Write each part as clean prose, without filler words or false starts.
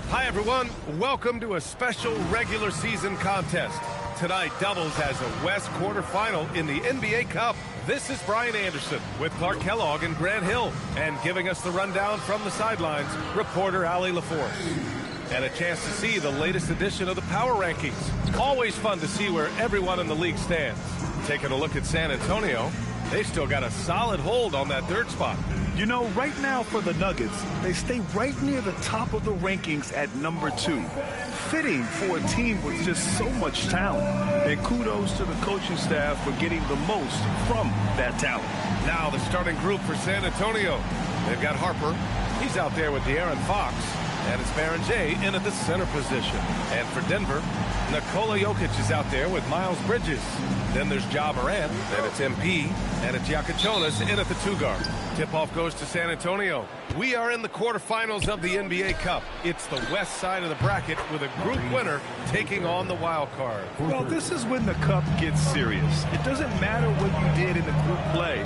Hi everyone, welcome to a special regular season contest. Tonight doubles as a West quarterfinal in the NBA Cup. This is Brian Anderson with Clark Kellogg and Grant Hill. And giving us the rundown from the sidelines, reporter Allie LaForce. And a chance to see the latest edition of the Power Rankings. Always fun to see where everyone in the league stands. Taking a look at San Antonio, they've still got a solid hold on that third spot. You know, right now for the Nuggets, they stay right near the top of the rankings at number 2. Fitting for a team with just so much talent. And kudos to the coaching staff for getting the most from that talent. Now the starting group for San Antonio. They've got Harper. He's out there with De'Aaron Fox. And it's Baron J in at the center position. And for Denver, Nikola Jokic is out there with Miles Bridges. Then there's Ja Morant, then it's MP, and it's Jonas in at the 2 guard. Tip-off goes to San Antonio. We are in the quarterfinals of the NBA Cup. It's the west side of the bracket with a group winner taking on the wild card. Well, this is when the Cup gets serious. It doesn't matter what you did in the group play.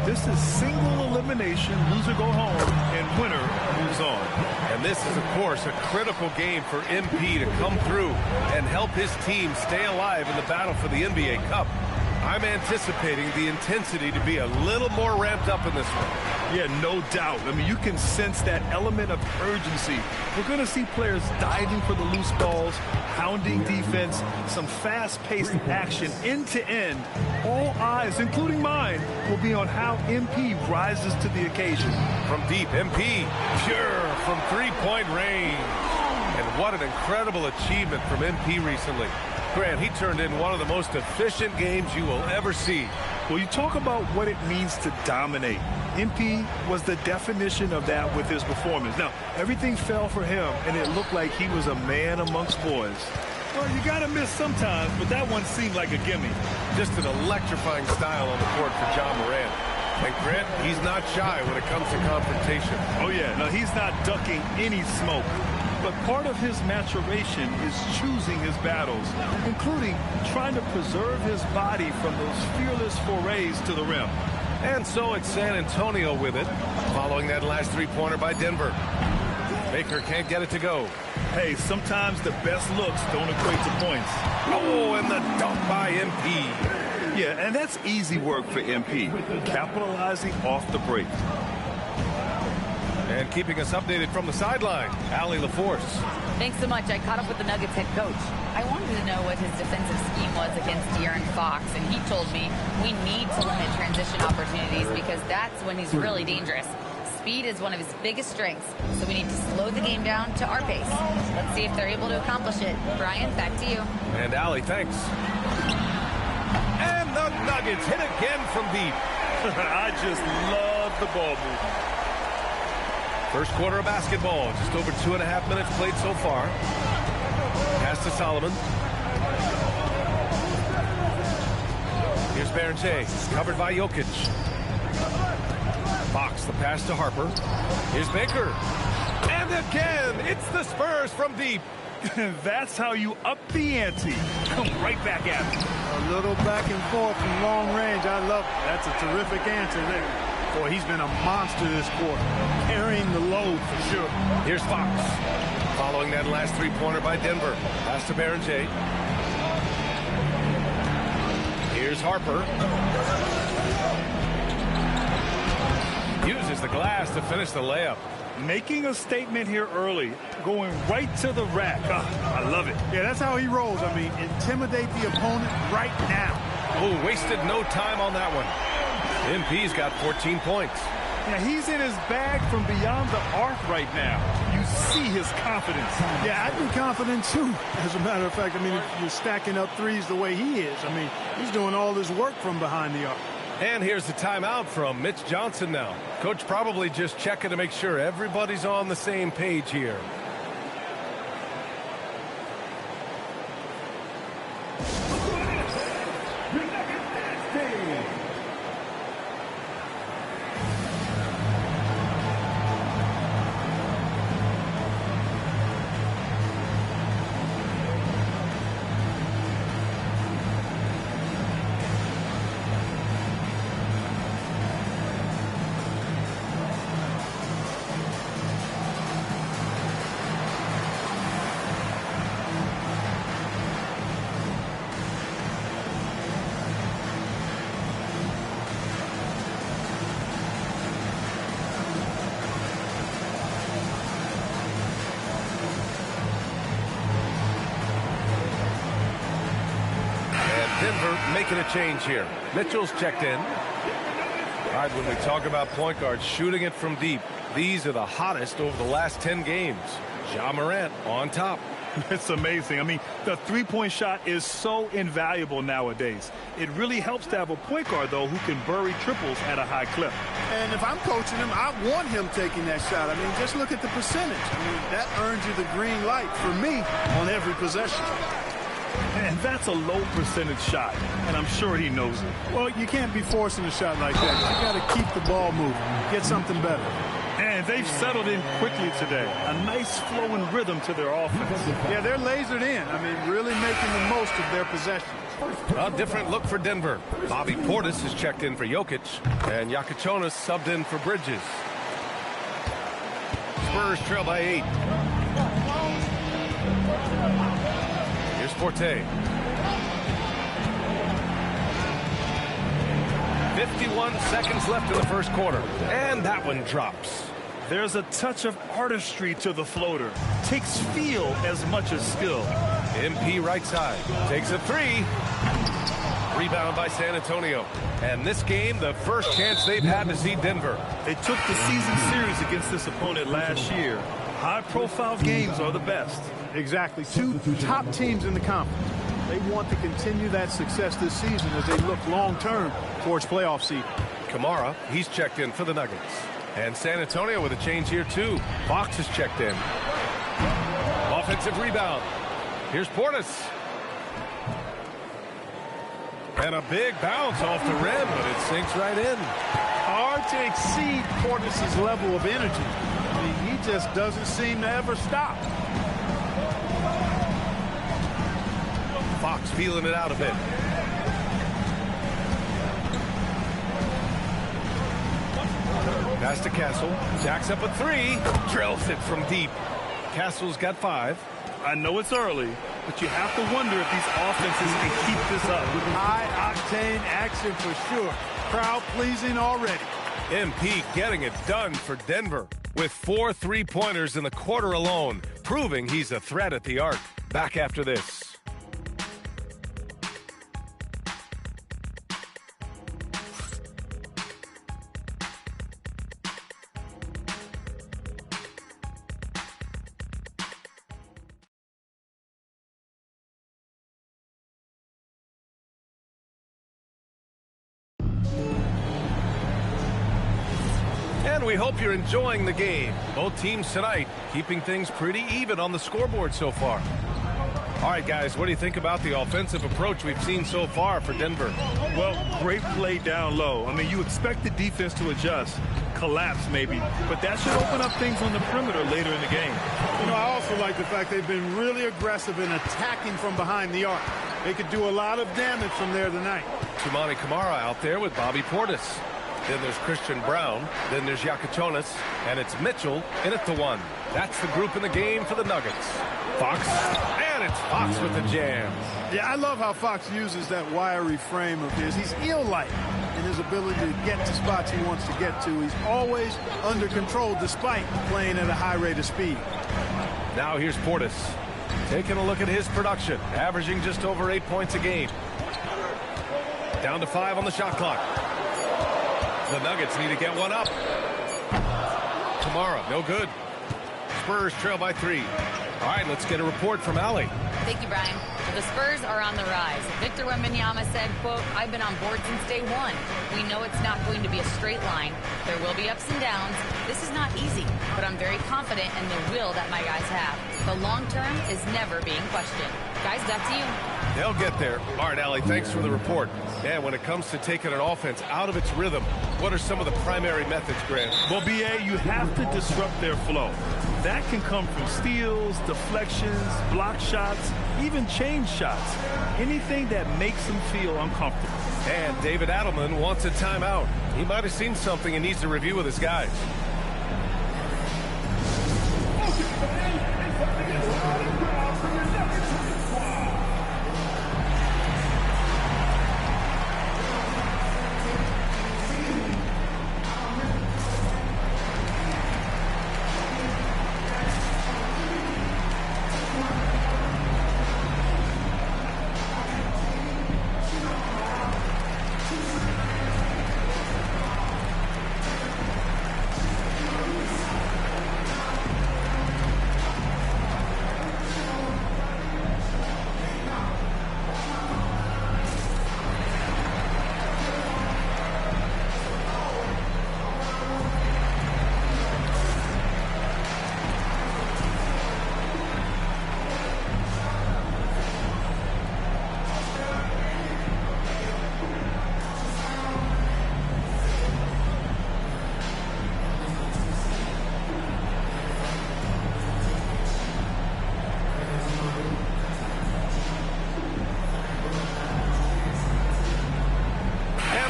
This is single elimination, loser go home, and winner moves on. And this is, of course, a critical game for MP to come through and help his team stay alive in the battle for the NBA Cup. I'm anticipating the intensity to be a little more ramped up in this one. Yeah, no doubt. I mean, you can sense that element of urgency. We're going to see players diving for the loose balls, pounding defense, some fast-paced action end-to-end. All eyes, including mine, will be on how MP rises to the occasion. From deep, MP, pure from three-point range. And what an incredible achievement from MP recently. Grant, he turned in one of the most efficient games you will ever see. Well, you talk about what it means to dominate. MP was the definition of that with his performance. Now, everything fell for him, and it looked like he was a man amongst boys. Well, you got to miss sometimes, but that one seemed like a gimme. Just an electrifying style on the court for Ja Morant. And Grant, he's not shy when it comes to confrontation. Oh, yeah. No, he's not ducking any smoke. But part of his maturation is choosing his battles, including trying to preserve his body from those fearless forays to the rim. And so it's San Antonio with it, following that last three-pointer by Denver. Baker can't get it to go. Hey, sometimes the best looks don't equate to points. Oh, and the dunk by MP. Yeah, and that's easy work for MP, capitalizing off the break. And keeping us updated from the sideline, Allie LaForce. Thanks so much. I caught up with the Nuggets head coach. I wanted to know what his defensive scheme was against De'Aaron Fox, and he told me we need to limit transition opportunities because that's when he's really dangerous. Speed is one of his biggest strengths, so we need to slow the game down to our pace. Let's see if they're able to accomplish it. Brian, back to you. And Allie, thanks. And the Nuggets hit again from deep. I just love the ball movement. First quarter of basketball, just over 2.5 minutes played so far. Pass to Solomon. Here's Baron J, covered by Jokic. Fox, the pass to Harper. Here's Baker. And again, it's the Spurs from deep. That's how you up the ante. Come right back at it. A little back and forth from long range. I love it. That's a terrific answer there. Boy, he's been a monster this quarter, carrying the load for sure. Here's Fox. Following that last three-pointer by Denver. Pass to Barron-J. Here's Harper. Uses the glass to finish the layup. Making a statement here early, going right to the rack. I love it. Yeah, that's how he rolls. I mean, intimidate the opponent right now. Oh, wasted no time on that one. MP's got 14 points. Yeah, he's in his bag from beyond the arc right now. You see his confidence. Yeah, I'd be confident too. As a matter of fact, I mean, if you're stacking up threes the way he is, I mean, he's doing all this work from behind the arc. And here's the timeout from Mitch Johnson now. Coach probably just checking to make sure everybody's on the same page here. Denver making a change here. Mitchell's checked in. All right, when we talk about point guards shooting it from deep, these are the hottest over the last 10 games. Ja Morant on top. It's amazing. I mean, the three-point shot is so invaluable nowadays. It really helps to have a point guard, though, who can bury triples at a high clip. And if I'm coaching him, I want him taking that shot. I mean, just look at the percentage. I mean, that earns you the green light for me on every possession. And that's a low percentage shot, and I'm sure he knows it. Well, you can't be forcing a shot like that. You got to keep the ball moving, get something better. And they've settled in quickly today. A nice flowing rhythm to their offense. Yeah, they're lasered in. I mean, really making the most of their possessions. A different look for Denver. Bobby Portis is checked in for Jokic, and Yakichonis subbed in for Bridges. Spurs trail by 8. Here's Forte. 51 seconds left in the first quarter, and that one drops. There's a touch of artistry to the floater. Takes feel as much as skill. MP right side. Takes a three. Rebound by San Antonio. And this game, the first chance they've had to see Denver. They took the season series against this opponent last year. High-profile games are the best. Exactly. Two top teams in the conference. They want to continue that success this season as they look long-term towards playoff seed. Kamara, he's checked in for the Nuggets. And San Antonio with a change here, too. Fox is checked in. Offensive rebound. Here's Portis. And a big bounce off the rim, but it sinks right in. Hard to exceed Portis' level of energy. I mean, he just doesn't seem to ever stop. Fox feeling it out a bit. Pass to Castle. Jacks up a three. Drills it from deep. Castle's got 5. I know it's early, but you have to wonder if these offenses can keep this up. High-octane action for sure. Crowd-pleasing already. MP getting it done for Denver with 4 3-pointers in the quarter alone, proving he's a threat at the arc. Back after this. And we hope you're enjoying the game. Both teams tonight keeping things pretty even on the scoreboard so far. All right, guys, what do you think about the offensive approach we've seen so far for Denver? Well, great play down low. I mean, you expect the defense to adjust. collapse maybe, but that should open up things on the perimeter later in the game. You know, I also like the fact they've been really aggressive in attacking from behind the arc. They could do a lot of damage from there tonight. Tumani Kamara out there with Bobby Portis. Then there's Christian Brown. Then there's Yakatonis. And it's Mitchell in at the 1. That's the group in the game for the Nuggets. Fox. And it's Fox with the jam. Yeah, I love how Fox uses that wiry frame of his. He's eel-like in his ability to get to spots he wants to get to. He's always under control despite playing at a high rate of speed. Now here's Portis. Taking a look at his production. Averaging just over 8 points a game. Down to 5 on the shot clock. The Nuggets need to get one up. Kamara, no good. Spurs trail by 3. All right, let's get a report from Allie. Thank you, Brian. The Spurs are on the rise. Victor Wembanyama said, quote, "I've been on board since day one. We know it's not going to be a straight line. There will be ups and downs. This is not easy, but I'm very confident in the will that my guys have. The long term is never being questioned." Guys, back to you. They'll get there. All right, Allie, thanks for the report. And when it comes to taking an offense out of its rhythm, what are some of the primary methods, Grant? Well, BA, you have to disrupt their flow. That can come from steals, deflections, block shots, even change shots. Anything that makes them feel uncomfortable. And David Adelman wants a timeout. He might have seen something and needs to review with his guys.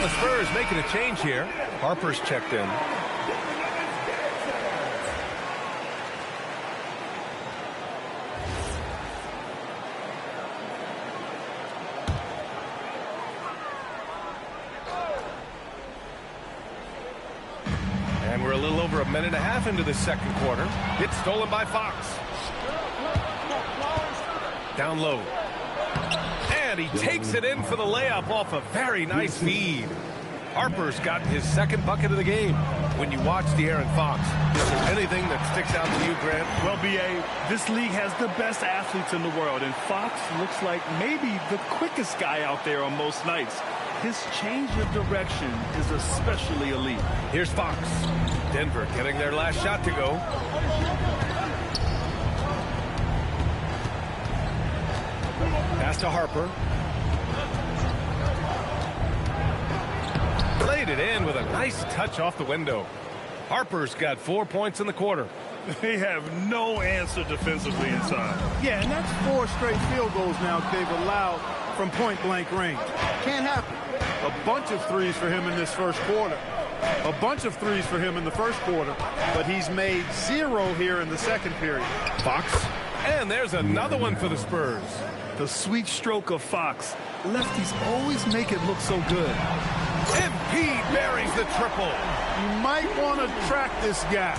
Spurs making a change here. Harper's checked in. And we're a little over a minute and a half into the second quarter. It's stolen by Fox. Down low. And he takes it in for the layup off a very nice feed. Harper's gotten his second bucket of the game. When you watch De'Aaron Fox, is there anything that sticks out to you, Grant? Well, BA, this league has the best athletes in the world, and Fox looks like maybe the quickest guy out there on most nights. His change of direction is especially elite. Here's Fox. Denver getting their last shot to go. Pass to Harper. Laid it in with a nice touch off the window. Harper's got 4 points in the quarter. They have no answer defensively inside. Yeah, and that's 4 straight field goals now they've allowed from point-blank range. Can't happen. A bunch of threes for him in this first quarter. A bunch of threes for him in the first quarter, but he's made 0 here in the second period. Fox. And there's another one for the Spurs. The sweet stroke of Fox. Lefties always make it look so good. MP buries the triple. You might want to track this guy.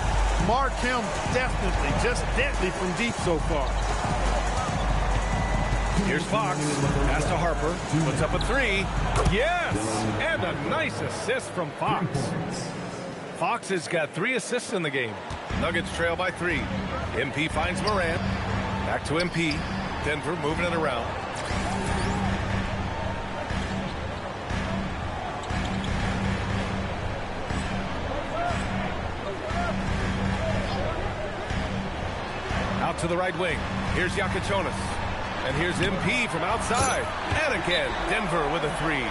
Mark him definitely, just deadly from deep so far. Here's Fox. Pass to Harper. Puts up a 3. Yes! And a nice assist from Fox. Fox has got 3 assists in the game. Nuggets trail by 3. MP finds Morant. Back to MP. Denver moving it around. Out to the right wing. Here's Yakatonis. And here's MP from outside. And again, Denver with a three.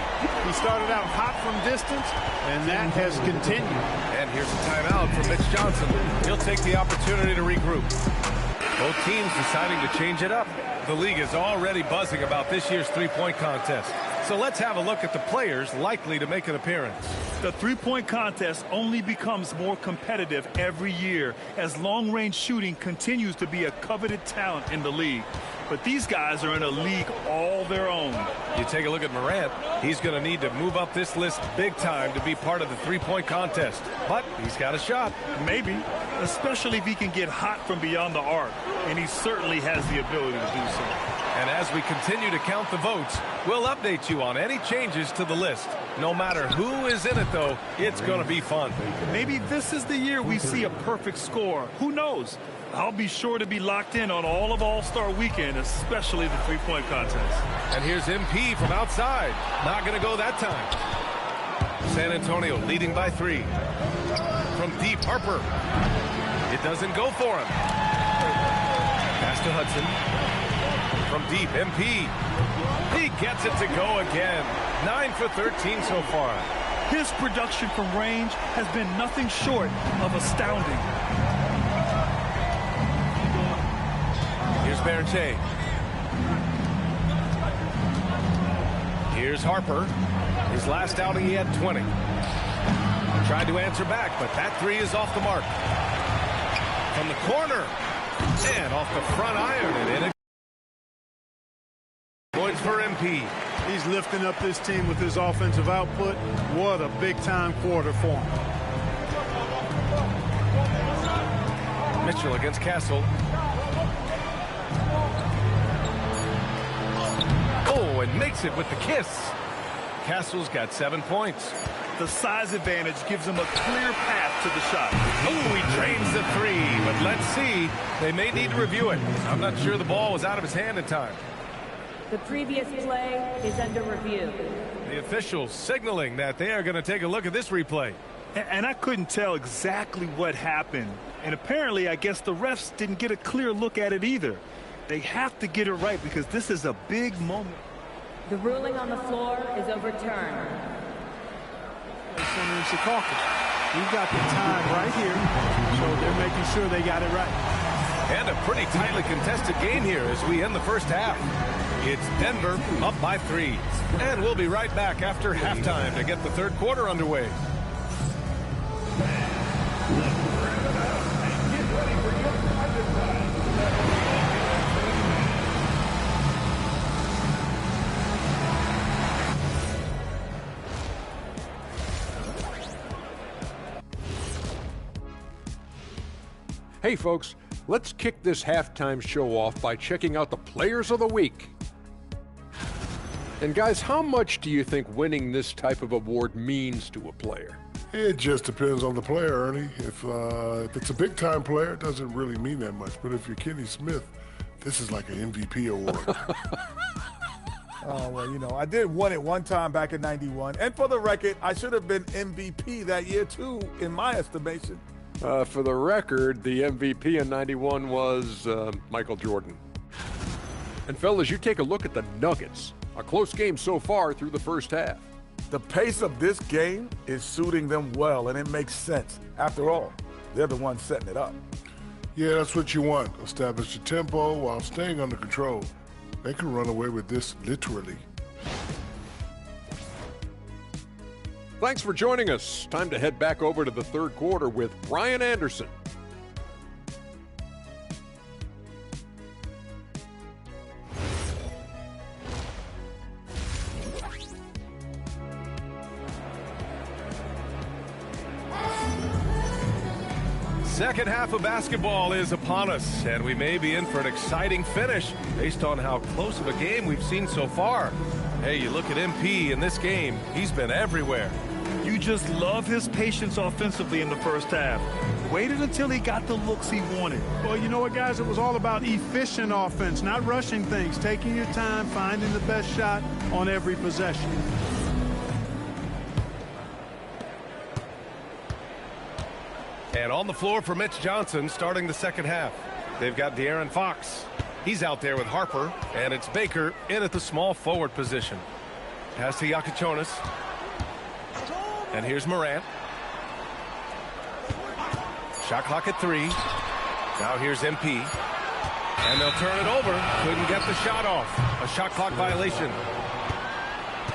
He started out hot from distance, and that has continued. And here's a timeout from Mitch Johnson. He'll take the opportunity to regroup. Both teams deciding to change it up. The league is already buzzing about this year's three-point contest. So let's have a look at the players likely to make an appearance. The three-point contest only becomes more competitive every year as long-range shooting continues to be a coveted talent in the league. But these guys are in a league all their own. You take a look at Morant. He's going to need to move up this list big time to be part of the three-point contest. But he's got a shot. Maybe, especially if he can get hot from beyond the arc. And he certainly has the ability to do so. And as we continue to count the votes, we'll update you on any changes to the list. No matter who is in it, though, it's going to be fun. Maybe this is the year we see a perfect score. Who knows? I'll be sure to be locked in on all of All-Star Weekend, especially the three-point contest. And here's MP from outside. Not going to go that time. San Antonio leading by 3. From deep, Harper. It doesn't go for him. Pass to Hudson. From deep, MP. He gets it to go again. 9 for 13 so far. His production from range has been nothing short of astounding. Here's Berche. Here's Harper. His last outing, he had 20. Tried to answer back, but that three is off the mark. From the corner. And off the front iron and in. Points for MP. He's lifting up this team with his offensive output. What a big-time quarter for him. Mitchell against Castle. Oh, and makes it with the kiss. Castle's got 7 points. The size advantage gives him a clear path to the shot. Oh, he drains the three, but let's see. They may need to review it. I'm not sure the ball was out of his hand in time. The previous play is under review. The officials signaling that they are going to take a look at this replay. And I couldn't tell exactly what happened. And apparently, I guess the refs didn't get a clear look at it either. They have to get it right because this is a big moment. The ruling on the floor is overturned. Senator Secaucus. We've got the time right here, so they're making sure they got it right. And a pretty tightly contested game here as we end the first half. It's Denver up by 3. And we'll be right back after halftime to get the third quarter underway. Hey folks, let's kick this halftime show off by checking out the Players of the Week. And guys, how much do you think winning this type of award means to a player? It just depends on the player, Ernie. If it's a big-time player, it doesn't really mean that much. But if you're Kenny Smith, this is like an MVP award. Oh, well, you know, I did win it one time back in '91. And for the record, I should have been MVP that year, too, in my estimation. For the record, the MVP in '91 was Michael Jordan. And fellas, you take a look at the Nuggets. A close game so far through the first half. The pace of this game is suiting them well, and it makes sense. After all, they're the ones setting it up. Yeah, that's what you want. Establish the tempo while staying under control. They can run away with this literally. Thanks for joining us. Time to head back over to the third quarter with Brian Anderson. Second half of basketball is upon us, and we may be in for an exciting finish based on how close of a game we've seen so far. Hey, you look at MP in this game, he's been everywhere. You just love his patience offensively in the first half. Waited until he got the looks he wanted. Well, you know what, guys? It was all about efficient offense, not rushing things, taking your time, finding the best shot on every possession. And on the floor for Mitch Johnson starting the second half. They've got De'Aaron Fox. He's out there with Harper, and it's Baker in at the small forward position. Pass to Yakitonis. And here's Morant. Shot clock at 3. Now here's MP. And they'll turn it over. Couldn't get the shot off. A shot clock violation.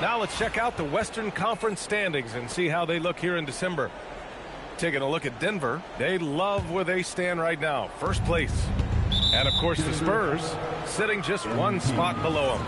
Now let's check out the Western Conference standings and see how they look here in December. Taking a look at Denver. They love where they stand right now. First place. And, of course, the Spurs sitting just one spot below them.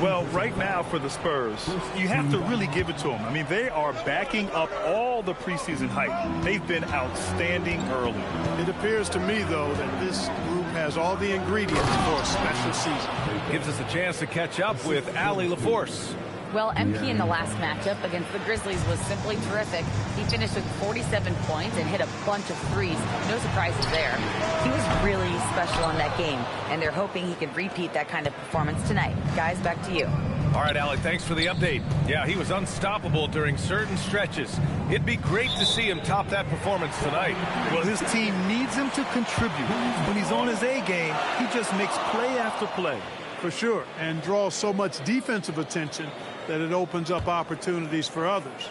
Well, right now for the Spurs, you have to really give it to them. I mean, they are backing up all the preseason hype. They've been outstanding early. It appears to me, though, that this group has all the ingredients for a special season. Gives us a chance to catch up with Allie LaForce. Well, MP in the last matchup against the Grizzlies was simply terrific. He finished with 47 points and hit a bunch of threes. No surprises there. He was really special in that game, and they're hoping he can repeat that kind of performance tonight. Guys, back to you. All right, Allie, thanks for the update. Yeah, he was unstoppable during certain stretches. It'd be great to see him top that performance tonight. Well, his team needs him to contribute. When he's on his A game, he just makes play after play. For sure, and draws so much defensive attention that it opens up opportunities for others.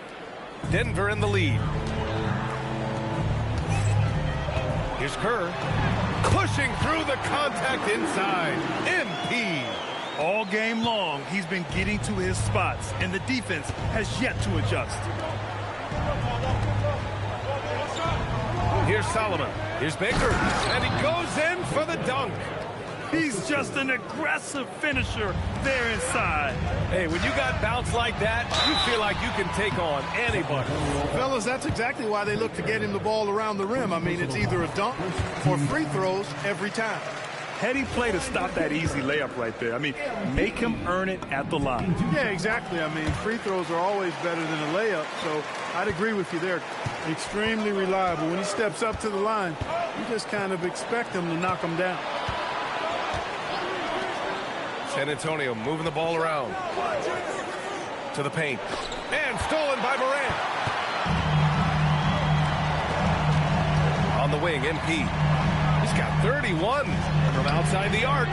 Denver in the lead. Here's Kerr. Pushing through the contact inside. MP. All game long, he's been getting to his spots, and the defense has yet to adjust. Here's Solomon. Here's Baker. And he goes in for the dunk. He's just an aggressive finisher there inside. Hey, when you got bounce like that, you feel like you can take on anybody. Fellas, that's exactly why they look to get him the ball around the rim. I mean, it's either a dunk or free throws every time. Heady play to stop that easy layup right there. I mean, make him earn it at the line. Yeah, exactly. I mean, free throws are always better than a layup, so I'd agree with you there. Extremely reliable. When he steps up to the line, you just kind of expect him to knock him down. San Antonio moving the ball around to the paint, and stolen by Morant. On the wing, MP. He's got 31 from outside the arc.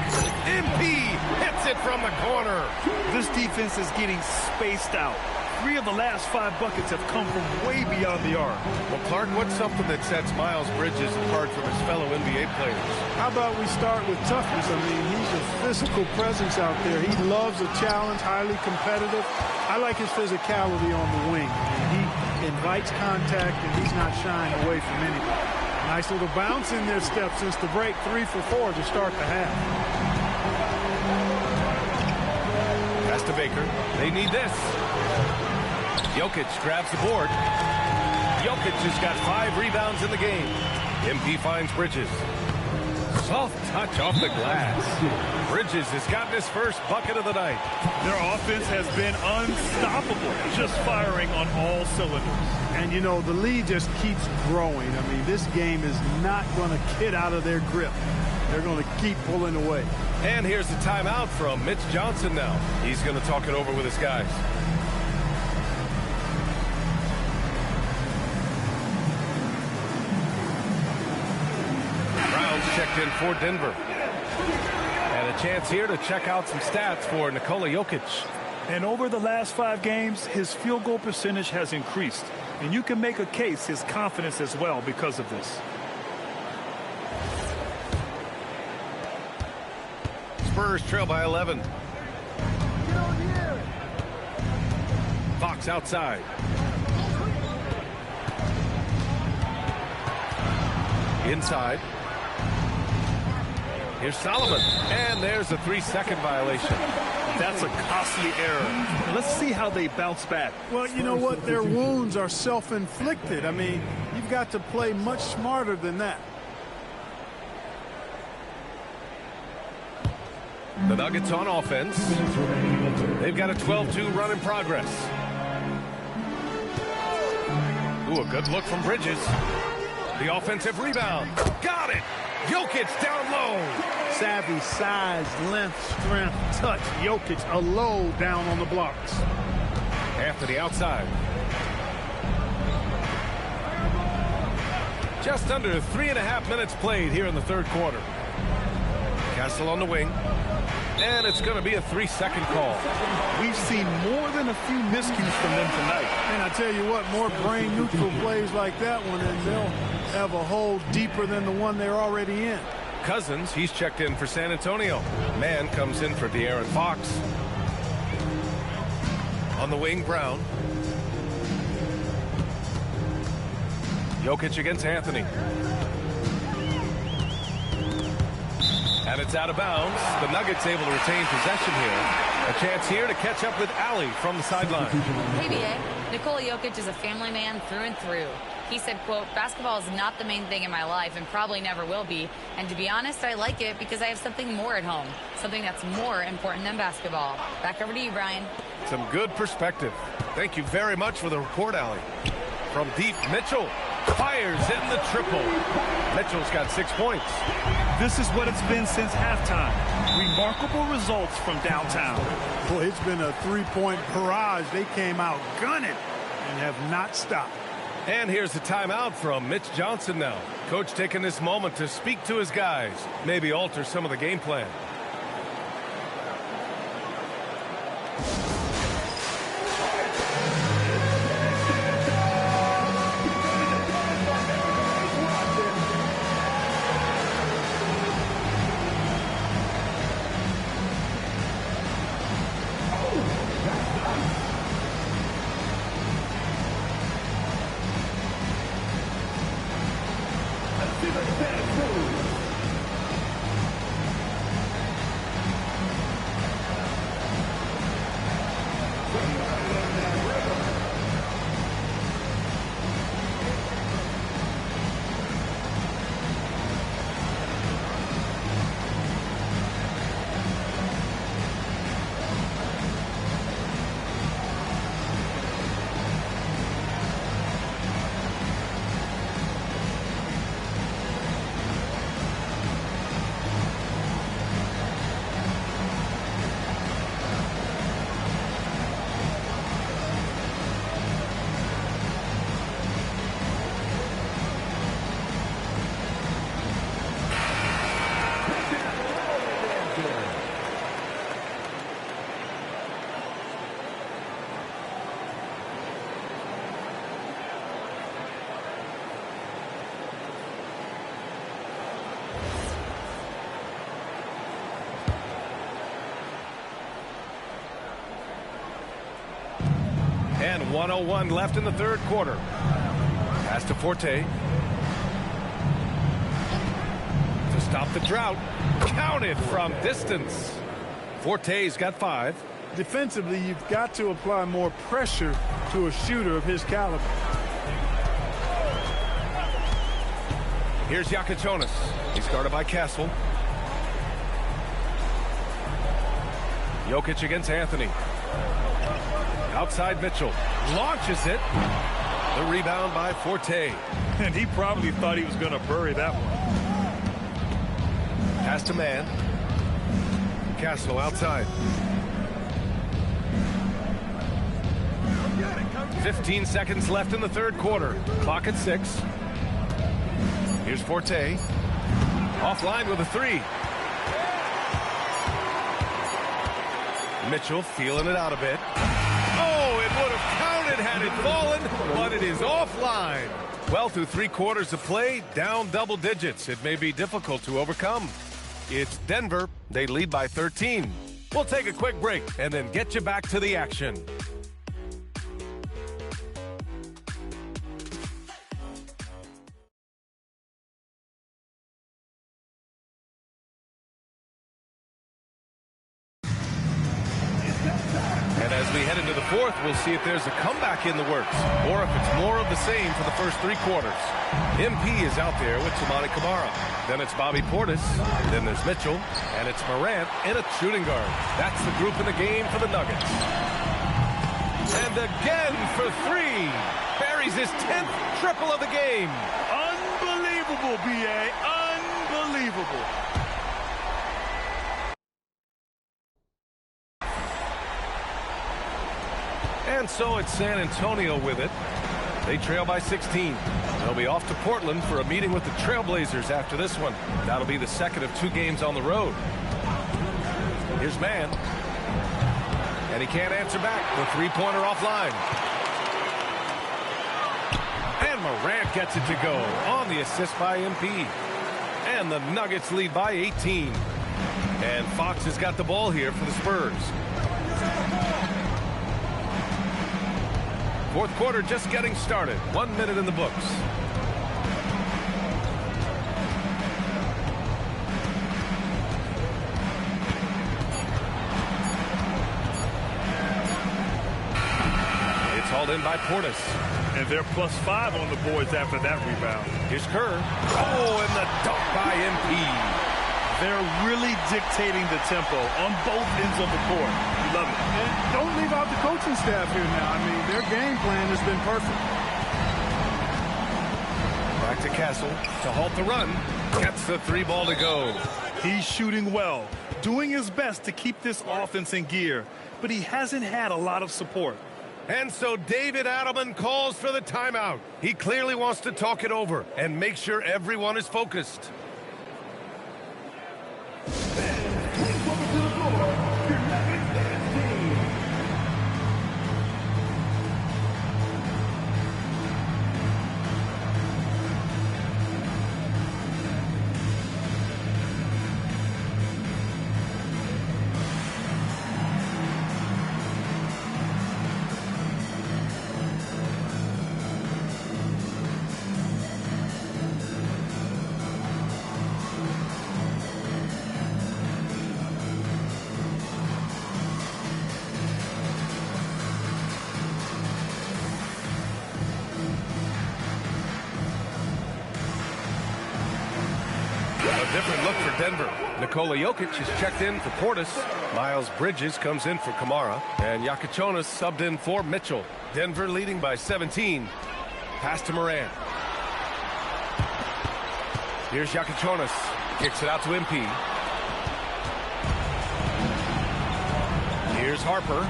MP hits it from the corner. This defense is getting spaced out. 3 of the last 5 buckets have come from way beyond the arc. Well, Clark, what's something that sets Miles Bridges apart from his fellow NBA players? How about we start with toughness? I mean, he's a physical presence out there. He loves a challenge, highly competitive. I like his physicality on the wing. He invites contact, and he's not shying away from anybody. Nice little bounce in their step since the break. 3 for 4 to start the half. Pass to Baker. They need this. Jokic grabs the board. Jokic has got 5 rebounds in the game. MP finds Bridges. Soft touch off the glass. Bridges has gotten his first bucket of the night. Their offense has been unstoppable, just firing on all cylinders. And, you know, the lead just keeps growing. I mean, this game is not going to get out of their grip. They're going to keep pulling away. And here's the timeout from Mitch Johnson now. He's going to talk it over with his guys. Checked in for Denver. And a chance here to check out some stats for Nikola Jokic. And over the last 5 games, his field goal percentage has increased. And you can make a case his confidence as well because of this. Spurs trail by 11. Fox outside. Inside. Here's Solomon, and there's a 3-second violation. That's a costly error. Let's see how they bounce back. Well, you know what? Their wounds are self-inflicted. I mean, you've got to play much smarter than that. The Nuggets on offense. They've got a 12-2 run in progress. Ooh, a good look from Bridges. The offensive rebound. Got it! Jokic down low. Savvy, size, length, strength, touch. Jokic a low down on the blocks. After the outside. Just under 3.5 minutes played here in the third quarter. Castle on the wing. And it's going to be a 3-second call. We've seen more than a few miscues from them tonight. And I tell you what, more brain-neutral plays like that one, and they'll have a hole deeper than the one they're already in. Cousins, he's checked in for San Antonio. Man comes in for De'Aaron Fox. On the wing, Brown. Jokic against Anthony. And it's out of bounds. The Nuggets able to retain possession here. A chance here to catch up with Allie from the sideline. Hey, B.A. Nikola Jokic is a family man through and through. He said, quote, basketball is not the main thing in my life and probably never will be. And to be honest, I like it because I have something more at home. Something that's more important than basketball. Back over to you, Brian. Some good perspective. Thank you very much for the report, Allie. From deep, Mitchell fires in the triple. Mitchell's got 6 points. This is what it's been since halftime. Remarkable results from downtown. Boy, it's been a three-point barrage. They came out gunning and have not stopped. And here's the timeout from Mitch Johnson now. Coach taking this moment to speak to his guys. Maybe alter some of the game plan. And 1:01 left in the third quarter. Pass to Forte. To stop the drought. Counted from distance. Forte's got 5. Defensively, you've got to apply more pressure to a shooter of his caliber. Here's Jokic. He's guarded by Castle. Jokic against Anthony. Outside Mitchell. Launches it. The rebound by Forte. And he probably thought he was going to bury that one. Pass to Man. Castle outside. 15 seconds left in the third quarter. Clock at 6. Here's Forte. Offline with a 3. Mitchell feeling it out a bit. Oh, it would have counted had it fallen, but it is offline. Well, through 3 quarters of play, down double digits. It may be difficult to overcome. It's Denver. They lead by 13. We'll take a quick break and then get you back to the action. And as we head into the fourth, we'll see if there's a comeback in the works or if it's more of the same for the first 3 quarters. MP is out there with Toumani Camara. Then it's Bobby Portis. Then there's Mitchell. And it's Morant in a shooting guard. That's the group in the game for the Nuggets. And again for 3. Buries his 10th triple of the game. Unbelievable, B.A. Unbelievable. And so it's San Antonio with it. They trail by 16. They'll be off to Portland for a meeting with the Trailblazers after this one. That'll be the second of 2 games on the road. Here's Mann. And he can't answer back. The three-pointer offline. And Morant gets it to go on the assist by MP. And the Nuggets lead by 18. And Fox has got the ball here for the Spurs. Fourth quarter just getting started. 1 minute in the books. It's hauled in by Portis. And they're +5 on the boards after that rebound. Here's Kerr. Oh, and the dunk by MP. They're really dictating the tempo on both ends of the court. You love it. And don't leave out the coaching staff here now. I mean, their game plan has been perfect. Back to Castle to halt the run. Gets the 3 ball to go. He's shooting well, doing his best to keep this offense in gear, but he hasn't had a lot of support. And so David Adelman calls for the timeout. He clearly wants to talk it over and make sure everyone is focused. Different look for Denver. Nikola Jokic is checked in for Portis. Miles Bridges comes in for Kamara. And Yakchonis subbed in for Mitchell. Denver leading by 17. Pass to Morant. Here's Yakchonis. Kicks it out to MP. Here's Harper.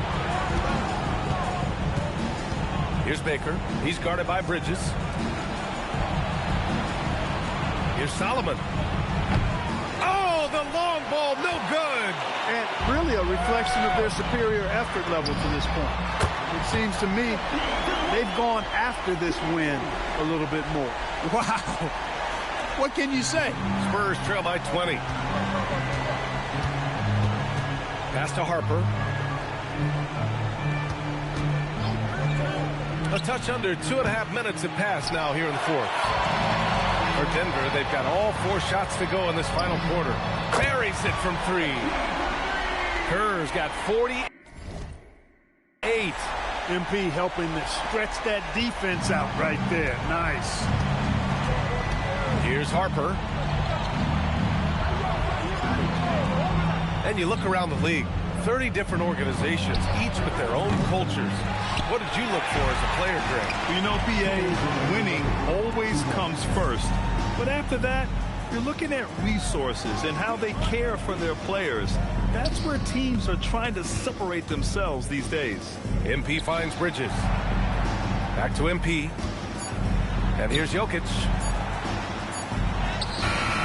Here's Baker. He's guarded by Bridges. Here's Solomon. The long ball, no good. And really a reflection of their superior effort level to this point. It seems to me they've gone after this win a little bit more. Wow. What can you say? Spurs trail by 20. Pass to Harper. A touch under 2.5 minutes have passed now here in the fourth. For Denver, they've got all 4 shots to go in this final quarter. Buries it from 3. Kerr's got 48. MP helping to stretch that defense out right there. Nice. Here's Harper. And you look around the league, 30 different organizations, each with their own cultures. What did you look for as a player, Greg? You know, BA, winning always comes first. But after that, you're looking at resources and how they care for their players. That's where teams are trying to separate themselves these days. MP finds Bridges. Back to MP. And here's Jokic.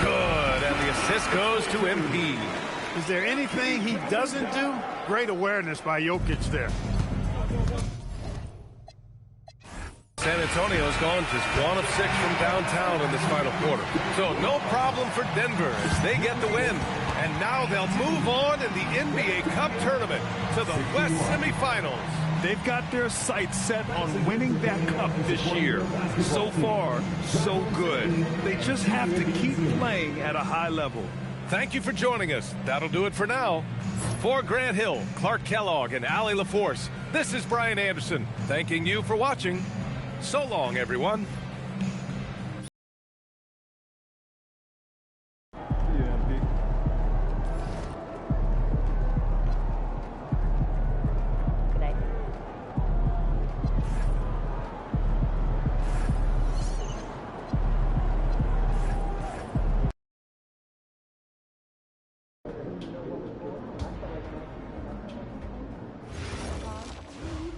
Good, and the assist goes to MP. Is there anything he doesn't do? Great awareness by Jokic there. San Antonio's gone just 1 of 6 from downtown in this final quarter. So no problem for Denver as they get the win. And now they'll move on in the NBA Cup tournament to the West semifinals. They've got their sights set on winning that cup this year. So far, so good. They just have to keep playing at a high level. Thank you for joining us. That'll do it for now. For Grant Hill, Clark Kellogg, and Allie LaForce, this is Brian Anderson, thanking you for watching. So long, everyone.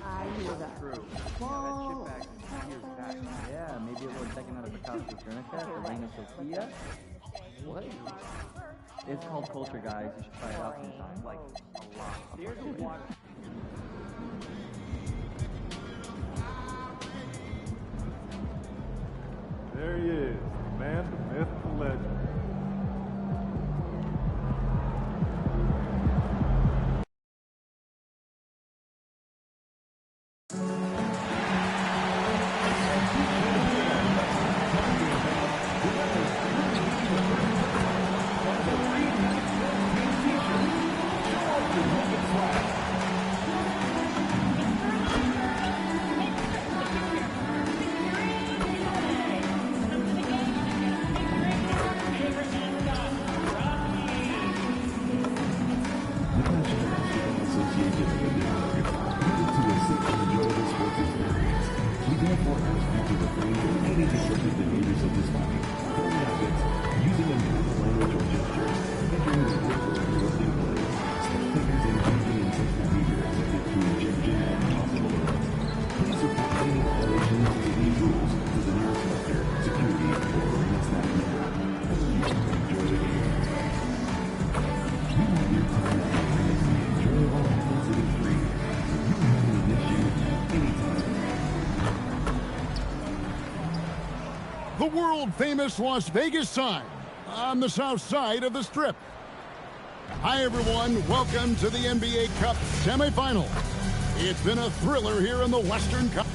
I knew that. Yeah, maybe a little checking out of the Costco Furniture, Elena Sophia. What? It's called Culture, guys. You should try it out sometime. Like, a lot. There he is, the man, the myth, the legend. The world-famous Las Vegas sign on the south side of the Strip. Hi, everyone. Welcome to the NBA Cup semifinals. It's been a thriller here in the Western Cup.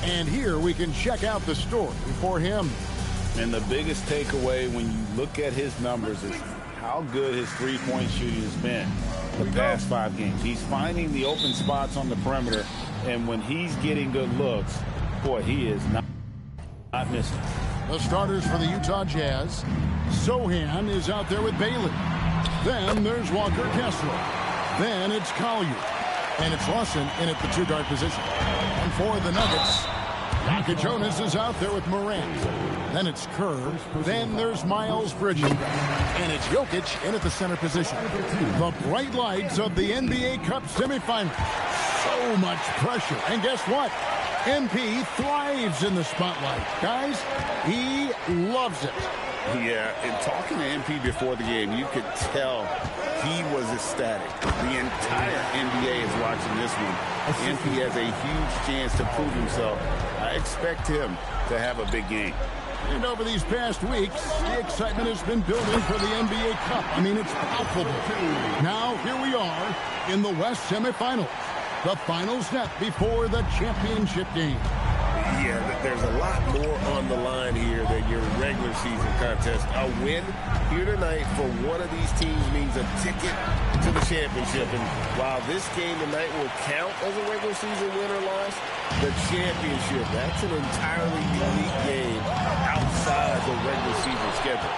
And here we can check out the story for him. And the biggest takeaway when you look at his numbers is how good his three-point shooting has been the past 5 games. He's finding the open spots on the perimeter, and when he's getting good looks, boy, he is not missing. The starters for the Utah Jazz. Sohan is out there with Bailey. Then there's Walker Kessler. Then it's Collier. And it's Lawson in at the 2-guard position. And for the Nuggets, Jonas is out there with Morant. Then it's Kerr. Then there's Miles Bridges. And it's Jokic in at the center position. The bright lights of the NBA Cup semifinals. So much pressure. And guess what? MP thrives in the spotlight. Guys, he loves it. Yeah, and talking to MP before the game, you could tell he was ecstatic. The entire NBA is watching this one. MP has a huge chance to prove himself. I expect him to have a big game. And over these past weeks, the excitement has been building for the NBA Cup. I mean, it's palpable. Now, here we are in the West semifinals. The final step before the championship game. Yeah, there's a lot more on the line here than your regular season contest. A win here tonight for one of these teams means a ticket to the championship. And while this game tonight will count as a regular season win or loss, the championship, that's an entirely unique game outside the regular season schedule.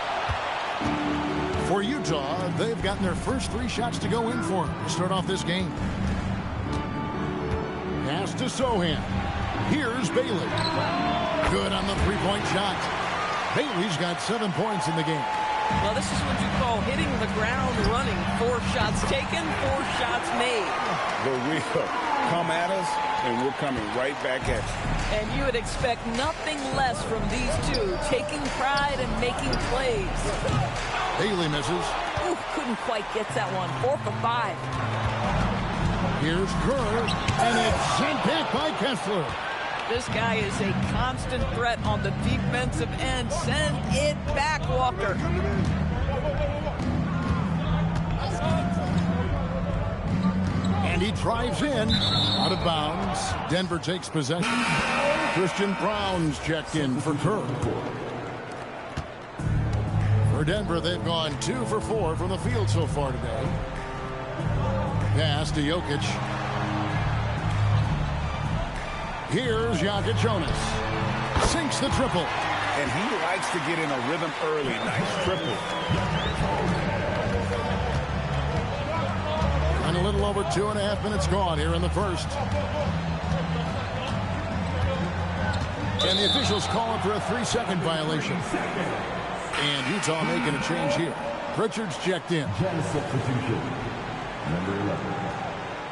For Utah, they've gotten their first 3 shots to go in for them to start off this game. Pass to Sohan. Here's Bailey. Good on the 3-point shot. Bailey's got 7 points in the game. Well, this is what you call hitting the ground running. 4 shots taken, 4 shots made. But we'll come at us, and we're coming right back at you. And you would expect nothing less from these two, taking pride and making plays. Bailey misses. Ooh, couldn't quite get that one. 4 for 5. Here's Kerr, and it's sent back by Kessler. This guy is a constant threat on the defensive end. Send it back, Walker. And he drives in, out of bounds. Denver takes possession. Christian Brown's checked in for Kerr. For Denver, they've gone 2 for 4 from the field so far today. Pass to Jokic. Here's Jonas. Sinks the triple. And he likes to get in a rhythm early. Nice triple. And a little over 2.5 minutes gone here in the first. And the officials calling for a 3-second violation. And Utah making a change here. Pritchard's checked in. Substitution. Number 11,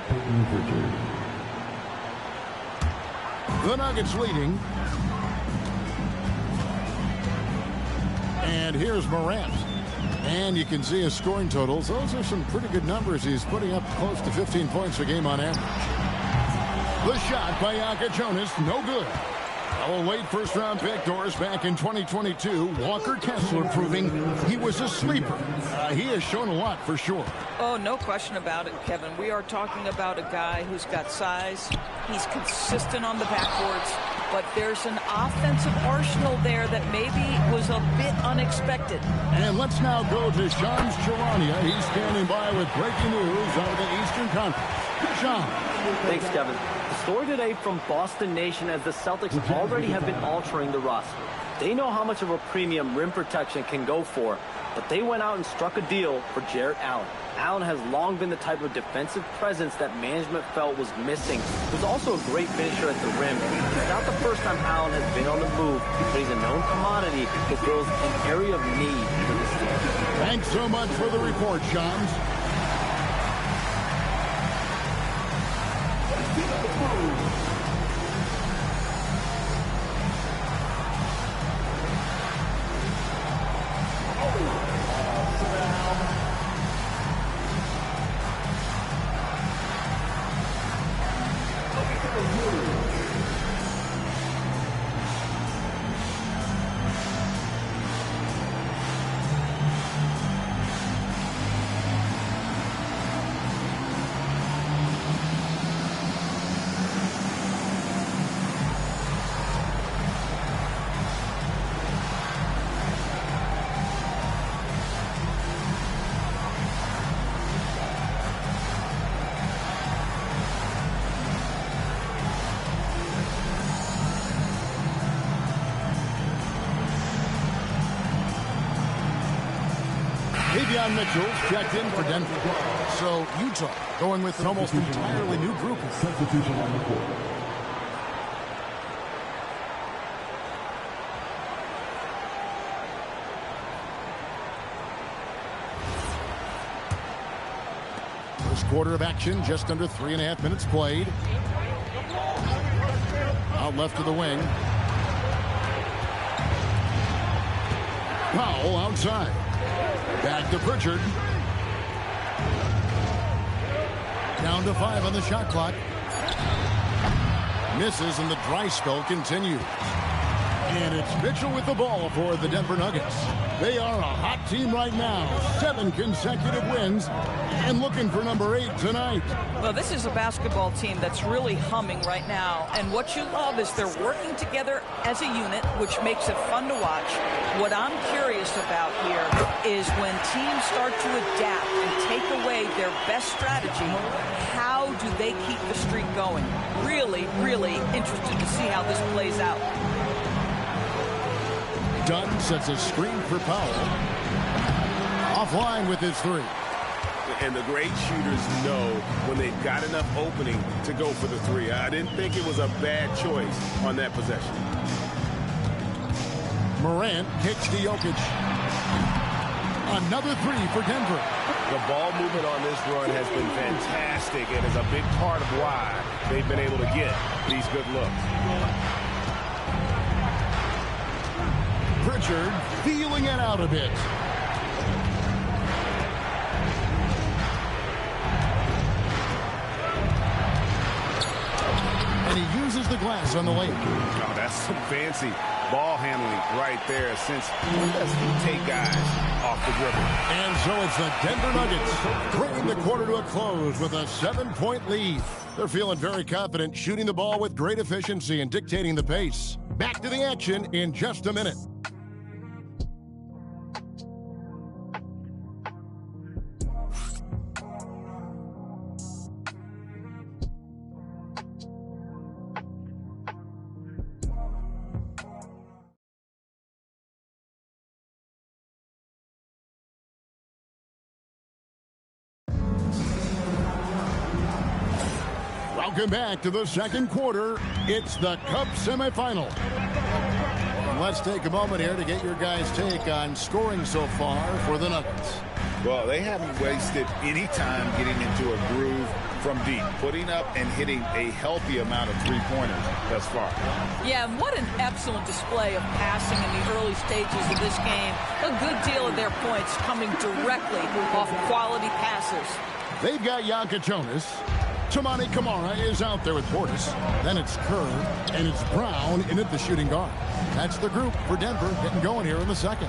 Peyton Pritchard. The Nuggets leading. And here's Morant. And you can see his scoring totals. Those are some pretty good numbers. He's putting up close to 15 points a game on average. The shot by Jonas, no good. Our late first-round pick, Doris, back in 2022. Walker Kessler proving he was a sleeper. He has shown a lot for sure. Oh, no question about it, Kevin. We are talking about a guy who's got size. He's consistent on the backboards. But there's an offensive arsenal there that maybe was a bit unexpected. And let's now go to Shams Charania. He's standing by with breaking news out of the Eastern Conference. Shams. Thanks, Kevin. The story today from Boston Nation as the Celtics already have been altering the roster. They know how much of a premium rim protection can go for, but they went out and struck a deal for Jarrett Allen. Allen has long been the type of defensive presence that management felt was missing. He's also a great finisher at the rim. It's not the first time Allen has been on the move, but he's a known commodity that fills an area of need for this team. Thanks so much for the report, Shams. Davion Mitchell's checked in for Denver. So Utah going with an almost entirely new group. Substitution on the court. First quarter of action, just under 3.5 minutes played. Out left to the wing. Powell outside. Back to Pritchard. Down to 5 on the shot clock. Misses and the dry spell continues. And it's Mitchell with the ball for the Denver Nuggets. They are a hot team right now. 7 consecutive wins and looking for number 8 tonight. Well, this is a basketball team that's really humming right now. And what you love is they're working together as a unit, which makes it fun to watch. What I'm curious about here is when teams start to adapt and take away their best strategy, how do they keep the streak going? Really, really interested to see how this plays out. Dunn sets a screen for Powell. Offline with his 3. And the great shooters know when they've got enough opening to go for the 3. I didn't think it was a bad choice on that possession. Morant kicks to Jokic. Another 3 for Denver. The ball movement on this run has been fantastic and is a big part of why they've been able to get these good looks. Pritchard feeling it out a bit. And he uses the glass on the lane. Oh, that's some fancy ball handling right there since he take guys off the dribble. And so it's the Denver Nuggets bringing the quarter to a close with a 7-point lead. They're feeling very confident, shooting the ball with great efficiency and dictating the pace. Back to the action in just a minute. Welcome back to the second quarter. It's the Cup semifinal. And let's take a moment here to get your guys' take on scoring so far for the Nuggets. Well, they haven't wasted any time getting into a groove. from deep, putting up and hitting a healthy amount of three-pointers thus far. Yeah, and what an excellent display of passing in the early stages of this game. A good deal of their points coming directly off quality passes. They've got Jonas. Toumani Camara is out there with Portis. Then it's Kerr, and it's Brown in at the shooting guard. That's the group for Denver getting going here in the second.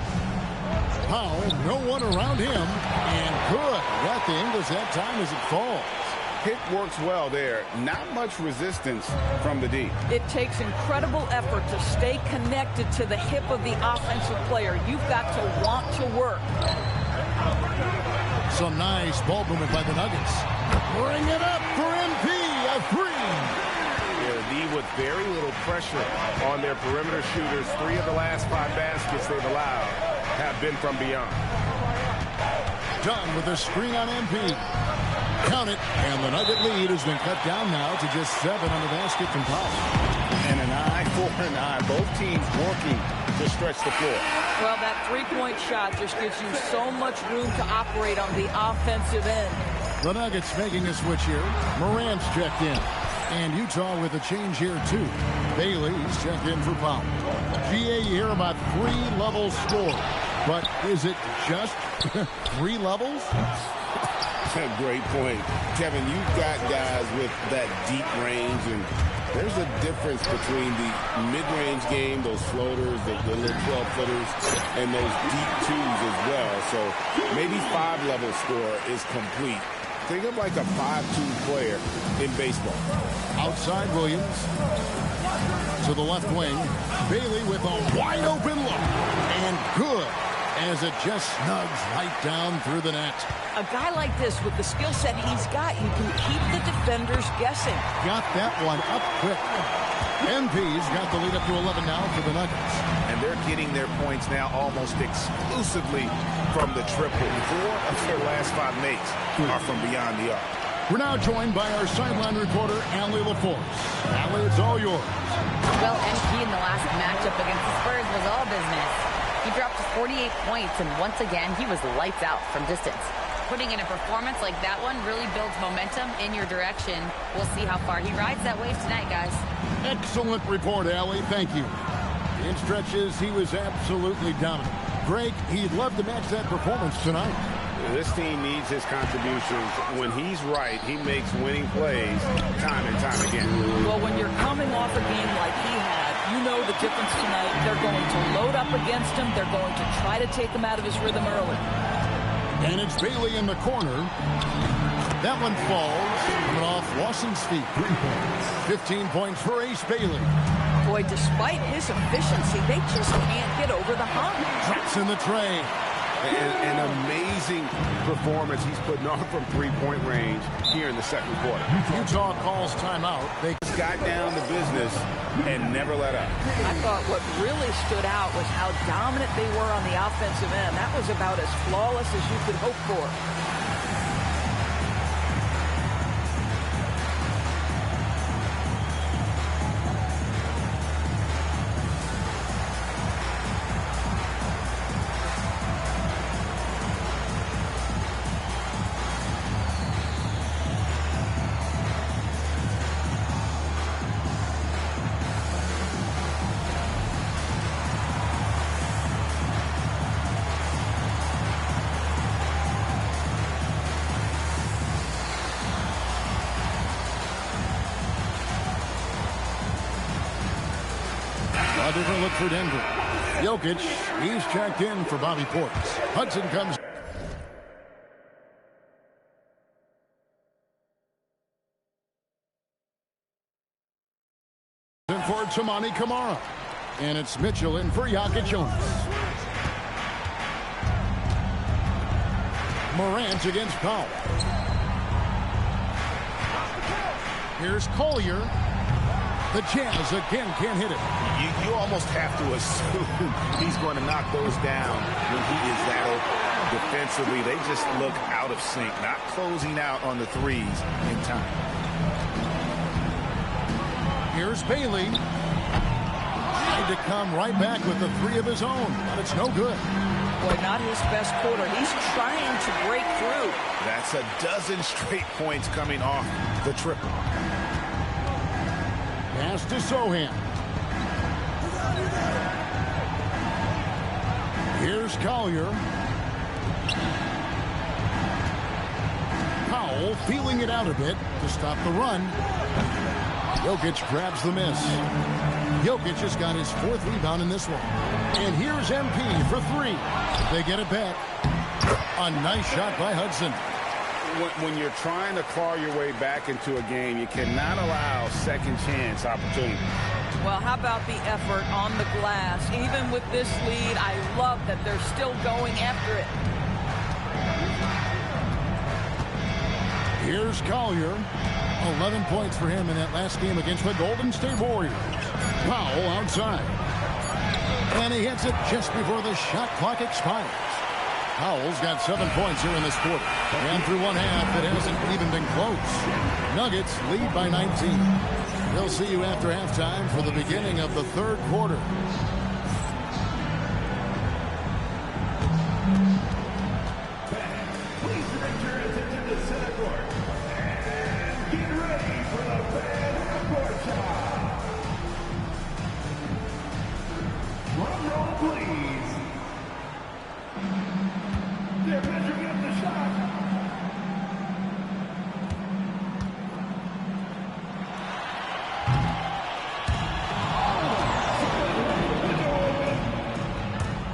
Powell, no one around him, and good. Got the Ingles that time as it falls. Pick works well there. Not much resistance from the D. It takes incredible effort to stay connected to the hip of the offensive player. You've got to want to work. Some nice ball movement by the Nuggets. Bring it up for MP, a three. Yeah, the D with very little pressure on their perimeter shooters. 3 of the last 5 baskets they've allowed have been from beyond. Done with a screen on MP. Count it, and the Nugget lead has been cut down now to just 7 on the basket from Powell. And an eye for an eye. Both teams working to stretch the floor. Well, that three-point shot just gives you so much room to operate on the offensive end. The Nuggets making a switch here. Morant's checked in. And Utah with a change here, too. Bailey's checked in for Powell. GA, you hear about 3 levels scored. But is it just 3 levels? Great point. Kevin, you've got guys with that deep range, and there's a difference between the mid-range game, those floaters, the little 12-footers, and those deep twos as well. So maybe 5-level score is complete. Think of like a 5-2 player in baseball. Outside Williams. To the left wing. Bailey with a wide-open look. And good, as it just snugs right down through the net. A guy like this, with the skill set he's got, you can keep the defenders guessing. Got that one up quick. MP's got the lead up to 11 now for the Nuggets. And they're getting their points now almost exclusively from the triple. 4 of their last 5 makes are from beyond the arc. We're now joined by our sideline reporter, Allie LaForce. Allie, it's all yours. Well, MP in the last matchup against the Spurs was all business. He dropped 48 points, and once again, he was lights out from distance. Putting in a performance like that one really builds momentum in your direction. We'll see how far he rides that wave tonight, guys. Excellent report, Allie. Thank you. In stretches, he was absolutely dominant. Greg, he'd love to match that performance tonight. This team needs his contributions. When he's right, he makes winning plays time and time again. Well, when you're coming off a game like he had, you know the difference tonight. They're going to load up against him. They're going to try to take him out of his rhythm early. And it's Bailey in the corner. That one falls. Coming off Lawson's feet. 15 points for Ace Bailey. Boy, despite his efficiency, they just can't get over the hump. Drops in the tray. An amazing performance he's putting on from three-point range here in the second quarter. Utah calls timeout. They got down to business and never let up. I thought what really stood out was how dominant they were on the offensive end. That was about as flawless as you could hope for. A different look for Denver. Jokic, he's checked in for Bobby Portis. Hudson comes. In for Toumani Camara. And it's Mitchell in for Jonas. Morant against Powell. Here's Collier. The Jazz again can't hit it. You almost have to assume he's going to knock those down when he is that open. Defensively, they just look out of sync, not closing out on the threes in time. Here's Bailey. Tried to come right back with the 3 of his own, but it's no good. Boy, not his best quarter. He's trying to break through. That's a dozen straight points coming off the triple. Pass to Sohan. Here's Collier. Powell feeling it out a bit to stop the run. Jokic grabs the miss. Jokic has got his 4th rebound in this one. And here's MP for 3. They get it back. A nice shot by Hudson. When you're trying to claw your way back into a game, you cannot allow second chance opportunity. Well, how about the effort on the glass? Even with this lead, I love that they're still going after it. Here's Collier. 11 points for him in that last game against the Golden State Warriors. Powell outside. And he hits it just before the shot clock expires. Powell's got 7 points here in this quarter. And through one half, it hasn't even been close. Nuggets lead by 19. We'll see you after halftime for the beginning of the 3rd quarter. Please direct your attention to center court. And get ready for the fan court shot. Drum roll, please. They're measuring up the shot.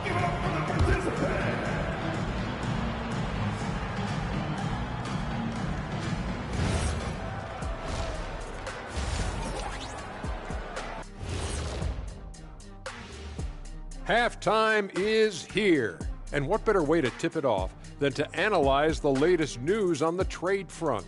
Give it up for the participant. Halftime is here. And what better way to tip it off than to analyze the latest news on the trade front?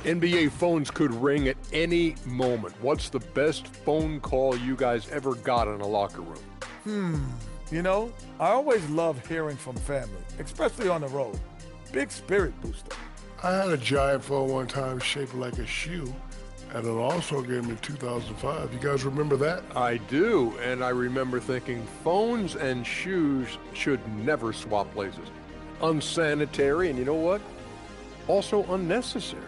NBA phones could ring at any moment. What's the best phone call you guys ever got in a locker room? You know, I always love hearing from family, especially on the road. Big spirit booster. I had a giant phone one time shaped like a shoe at an All-Star game in 2005. You guys remember that? I do, and I remember thinking phones and shoes should never swap places. Unsanitary, and you know what? Also unnecessary.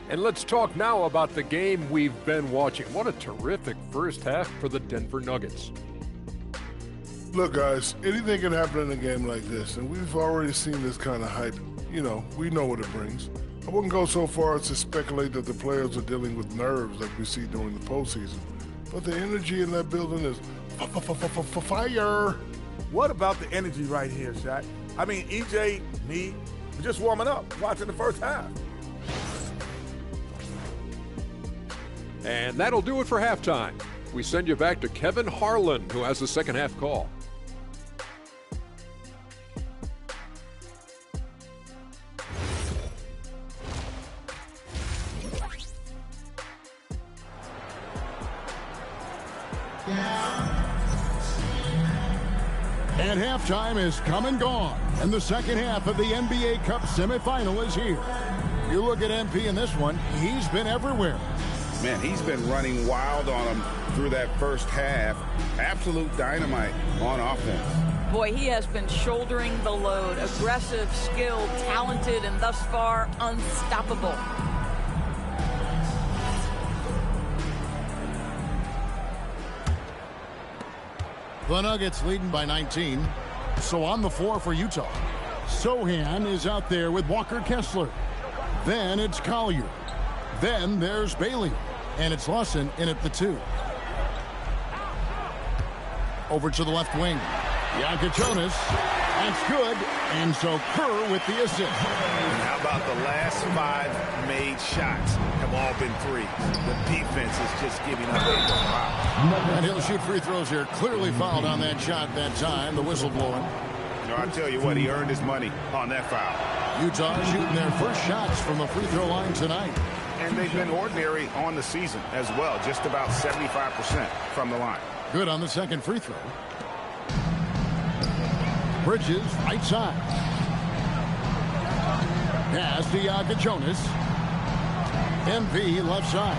And let's talk now about the game we've been watching. What a terrific first half for the Denver Nuggets. Look, guys, anything can happen in a game like this, and we've already seen this kind of hype. You know, we know what it brings. I wouldn't go so far as to speculate that the players are dealing with nerves like we see during the postseason, but the energy in that building is fire. What about the energy right here, Shaq? I mean, EJ, me, we're just warming up, watching the first half. And that'll do it for halftime. We send you back to Kevin Harlan, who has the second half call. And halftime is come and gone, and the second half of the NBA Cup semifinal is here. You look at MP in this one, he's been everywhere. Man, he's been running wild on him through that first half. Absolute dynamite on offense. Boy, he has been shouldering the load. Aggressive, skilled, talented, and thus far unstoppable. The Nuggets leading by 19. So on the floor for Utah. Sohan is out there with Walker Kessler. Then it's Collier. Then there's Bailey. And it's Lawson in at the 2. Over to the left wing. Jonas. That's good. And so Kerr with the assist. And how about the last 5 made shots have all been threes? The defense is just giving up. And he'll shoot free throws here. Clearly fouled on that shot that time. The whistle blowing. No, I tell you what, he earned his money on that foul. Utah shooting their first shots from the free throw line tonight. And they've been ordinary on the season as well. Just about 75% from the line. Good on the second free throw. Bridges, right side. Pass to Jonas. MP, left side.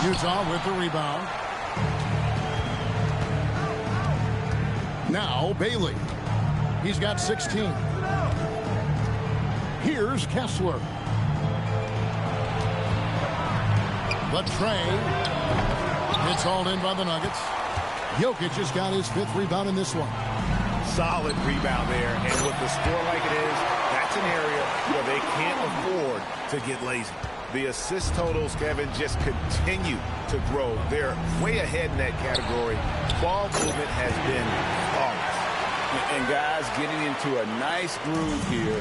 Utah with the rebound. Now Bailey. He's got 16. Here's Kessler. The tray. It's hauled in by the Nuggets. Jokic has got his 5th rebound in this one. Solid rebound there. And with the score like it is, that's an area where they can't afford to get lazy. The assist totals, Kevin, just continue to grow. They're way ahead in that category. Ball movement has been flawless. And guys getting into a nice groove here,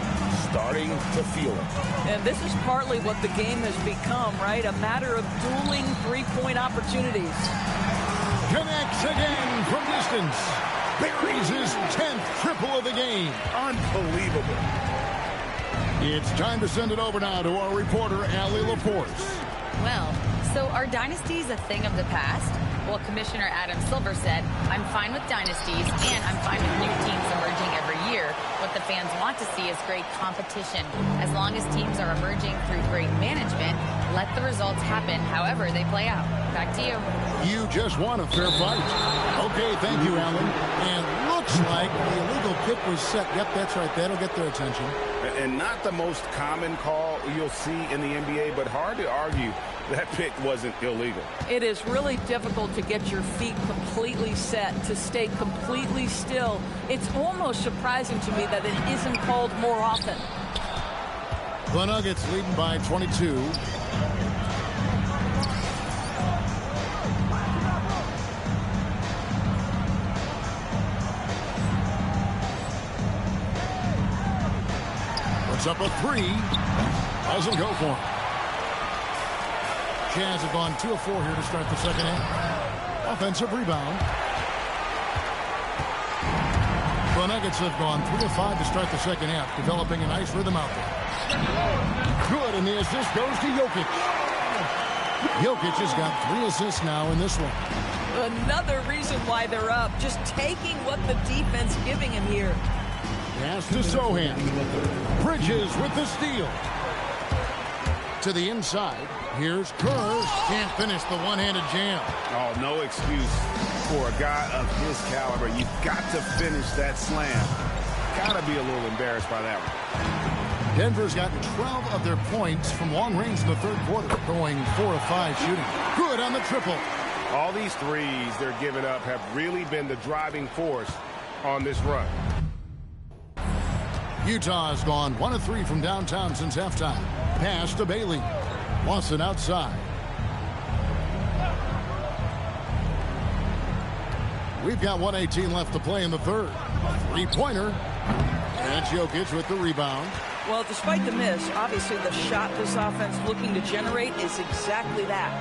starting to feel it. And this is partly what the game has become, right? A matter of dueling three-point opportunities. Connects again from distance. Buries his 10th triple of the game. Unbelievable. It's time to send it over now to our reporter, Allie LaForce. Well, so are dynasties a thing of the past? Well, Commissioner Adam Silver said, I'm fine with dynasties and I'm fine with new teams emerging every year. What the fans want to see is great competition. As long as teams are emerging through great management, let the results happen however they play out. Back to you. You just won a fair fight. Okay, thank you, Alan. And looks like the illegal kick was set. Yep, that's right. That'll get their attention. And not the most common call you'll see in the NBA, but hard to argue that pick wasn't illegal. It is really difficult to get your feet completely set, to stay completely still. It's almost surprising to me that it isn't called more often. The Nuggets leading by 22. Puts up a 3. Doesn't go for him. Jazz have gone 2 of 4 here to start the second half. Offensive rebound. The Nuggets have gone 3 of 5 to start the second half, developing a nice rhythm out there. Good, and the assist goes to Jokic. Jokic has got 3 assists now in this one. Another reason why they're up, just taking what the defense giving him here. Pass to Sohan. Bridges with the steal. To the inside. Here's Kerr. Can't finish the one-handed jam. Oh, no excuse for a guy of his caliber. You've got to finish that slam. Gotta be a little embarrassed by that one. Denver's gotten 12 of their points from long range in the third quarter, going 4 of 5 shooting. Good on the triple. All these threes they're giving up have really been the driving force on this run. Utah has gone 1 of 3 from downtown since halftime. Pass to Bailey. Lawson outside. We've got 1:18 left to play in the third. A three-pointer. And Jokic with the rebound. Well, despite the miss, obviously the shot this offense looking to generate is exactly that.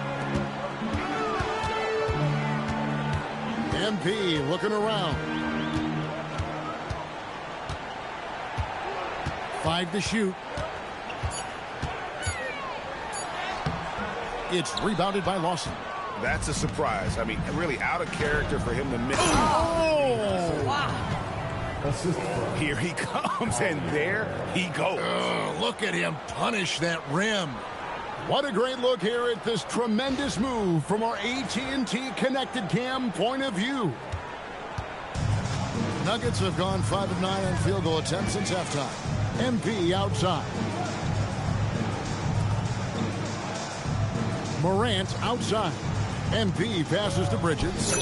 MP looking around. 5 to shoot. It's rebounded by Lawson. That's a surprise. I mean, really out of character for him to miss. Oh! Wow. Here he comes, and there he goes. Look at him punish that rim. What a great look here at this tremendous move from our AT&T Connected Cam point of view. Nuggets have gone 5 of 9 on field goal attempts since halftime. MP outside. Morant outside. MP passes to Bridges.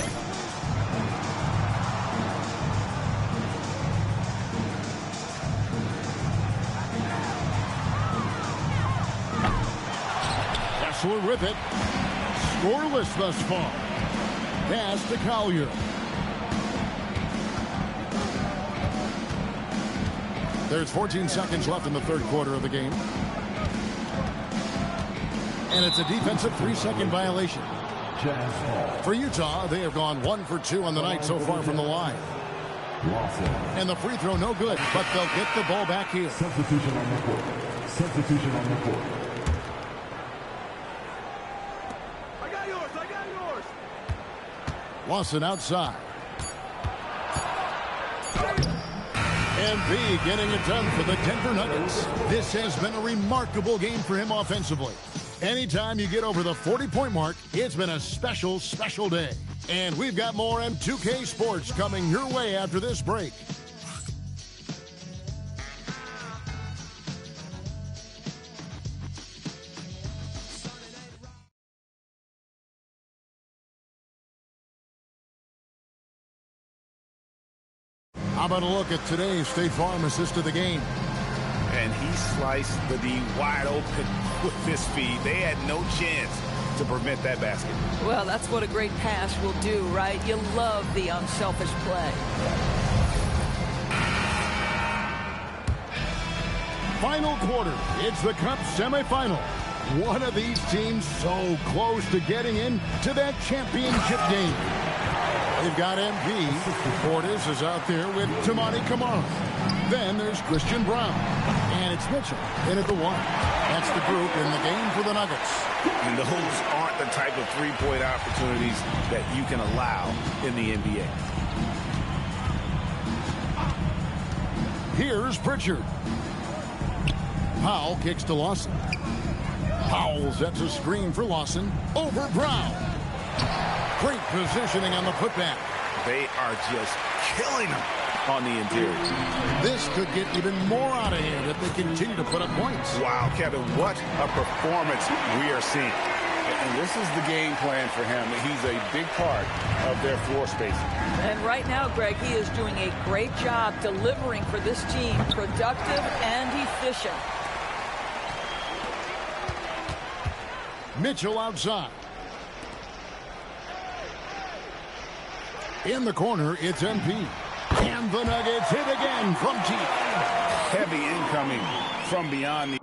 Kessler with it. Scoreless thus far. Pass to Collier. There's 14 seconds left in the third quarter of the game. And it's a defensive 3-second violation. For Utah, they have gone 1 for 2 on the night so far from the line. And the free throw no good, but they'll get the ball back here. Substitution on the court. Substitution on the court. I got yours. Lawson outside. MB getting it done for the Denver Nuggets. This has been a remarkable game for him offensively. Anytime you get over the 40-point mark, it's been a special, special day. And we've got more M2K Sports coming your way after this break. How about a look at today's State Farm assist of the game? And he sliced the D wide open with his feet. They had no chance to prevent that basket. Well, that's what a great pass will do, right? You love the unselfish play. Final quarter. It's the Cup semifinal. One of these teams so close to getting into that championship game. They've got MP. Portis is out there with Tamani Kamara. Then there's Christian Brown. And it's Mitchell in at the one. That's the group in the game for the Nuggets. And those aren't the type of three-point opportunities that you can allow in the NBA. Here's Pritchard. Powell kicks to Lawson. Powell sets a screen for Lawson. Over Brown. Great positioning on the putback. They are just killing them on the interior. This could get even more out of hand if they continue to put up points. Wow, Kevin, what a performance we are seeing. And this is the game plan for him. He's a big part of their floor spacing. And right now, Greg, he is doing a great job delivering for this team, productive and efficient. Mitchell outside. In the corner, it's MP. And the Nuggets hit again from deep. Heavy incoming from beyond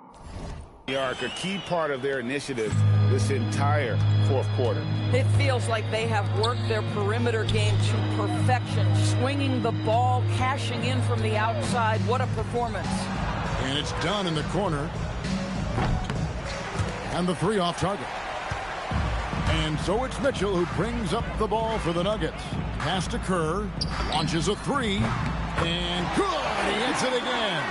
the arc, a key part of their initiative this entire fourth quarter. It feels like they have worked their perimeter game to perfection, swinging the ball, cashing in from the outside. What a performance. And it's done in the corner. And the three off target. And so it's Mitchell who brings up the ball for the Nuggets. Pass to Kerr, launches a three, and good! He hits it again.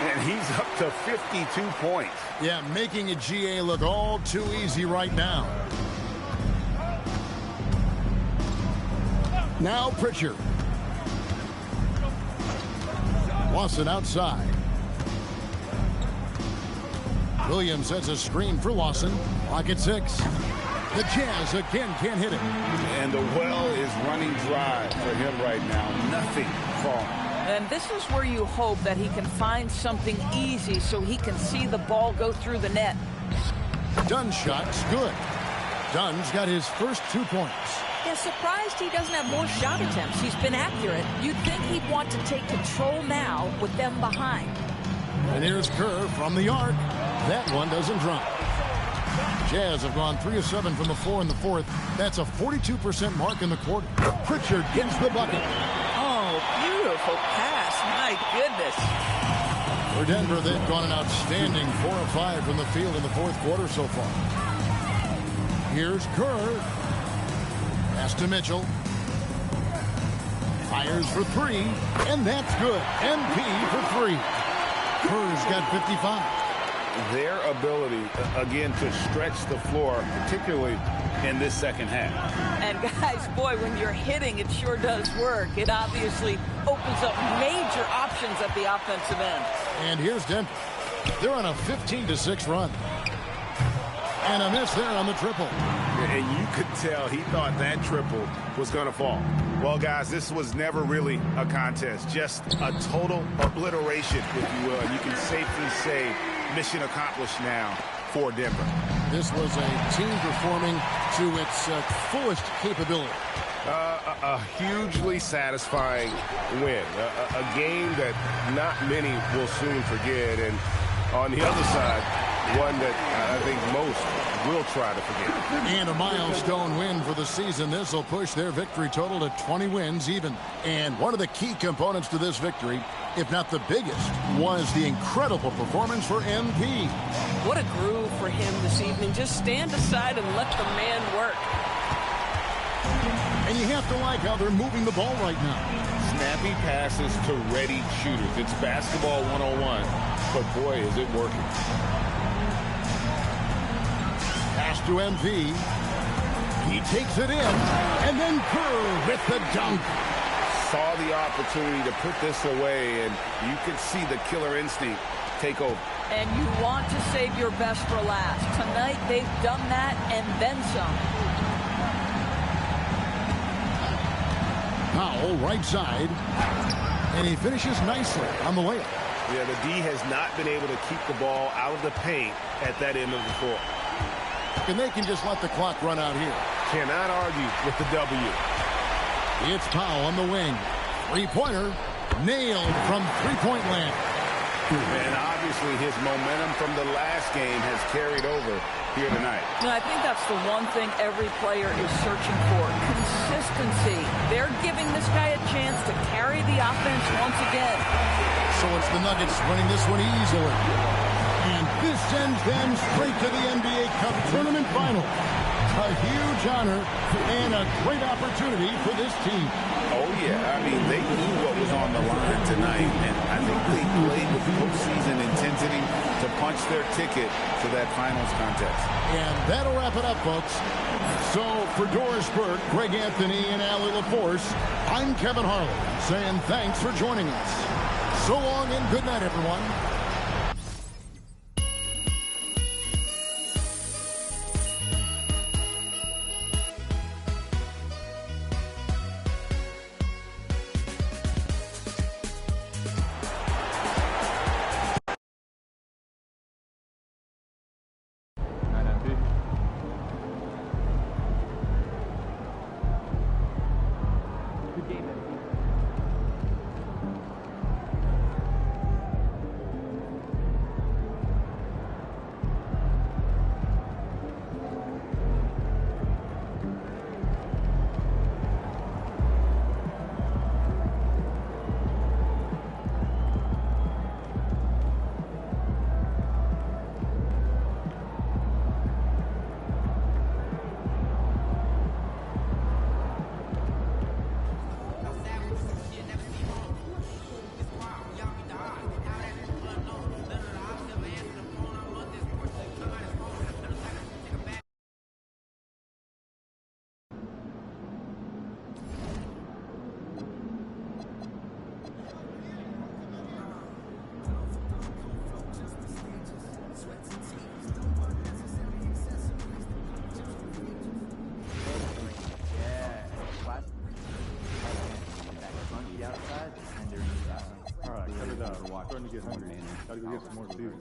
And he's up to 52 points. Yeah, making a GA look all too easy right now. Now Pritchard. Lawson outside. Williams sets a screen for Lawson. Clock at 6. The Jazz again can't hit it. And the well is running dry for him right now. Nothing falling. And this is where you hope that he can find something easy so he can see the ball go through the net. Dunn's shot's good. Dunn's got his first 2 points. Yeah, surprised he doesn't have more shot attempts. He's been accurate. You'd think he'd want to take control now with them behind. And here's Kerr from the arc. That one doesn't drop. Jazz have gone 3 of 7 from the floor in the fourth. That's a 42% mark in the quarter. Pritchard gets the bucket. Oh, beautiful pass. My goodness. For Denver, they've gone an outstanding 4 of 5 from the field in the fourth quarter so far. Here's Kerr. Pass to Mitchell. Fires for 3, and that's good. MP for 3. Kerr's got 55. Their ability, again, to stretch the floor, particularly in this second half. And guys, boy, when you're hitting, it sure does work. It obviously opens up major options at the offensive end. And here's Denver. They're on a 15-6 run. And a miss there on the triple. And you could tell he thought that triple was going to fall. Well, guys, this was never really a contest. Just a total obliteration, if you will. And you can safely say mission accomplished now for Denver. This was a team performing to its fullest capability. A hugely satisfying win. A game that not many will soon forget. And on the other side, one that I think most will try to forget. And a milestone win for the season. This will push their victory total to 20 wins even. And one of the key components to this victory, if not the biggest, was the incredible performance for MP. What a groove for him this evening. Just stand aside and let the man work. And you have to like how they're moving the ball right now. Snappy passes to ready shooters. It's basketball 101, but boy, is it working. Pass to MP. He takes it in, and then Kerr with the dunk. Saw the opportunity to put this away, and you could see the killer instinct take over. And you want to save your best for last. Tonight, they've done that and then some. Powell, right side, and he finishes nicely on the layup. Yeah, the D has not been able to keep the ball out of the paint at that end of the floor. And they can just let the clock run out here. Cannot argue with the W. It's Powell on the wing. Three-pointer, nailed from three-point land. And obviously his momentum from the last game has carried over here tonight. And I think that's the one thing every player is searching for. Consistency. They're giving this guy a chance to carry the offense once again. So it's the Nuggets winning this one easily. And this sends them straight to the NBA Cup Tournament Final. A huge honor and a great opportunity for this team. Oh, yeah. I mean, they knew what was on the line tonight, and I think they played with postseason intensity to punch their ticket to that finals contest. And that'll wrap it up, folks. So for Doris Burke, Greg Anthony, and Allie LaForce, I'm Kevin Harlan saying thanks for joining us. So long and good night, everyone. All right, cut it out. We're starting to get hungry. Gotta go get some more food.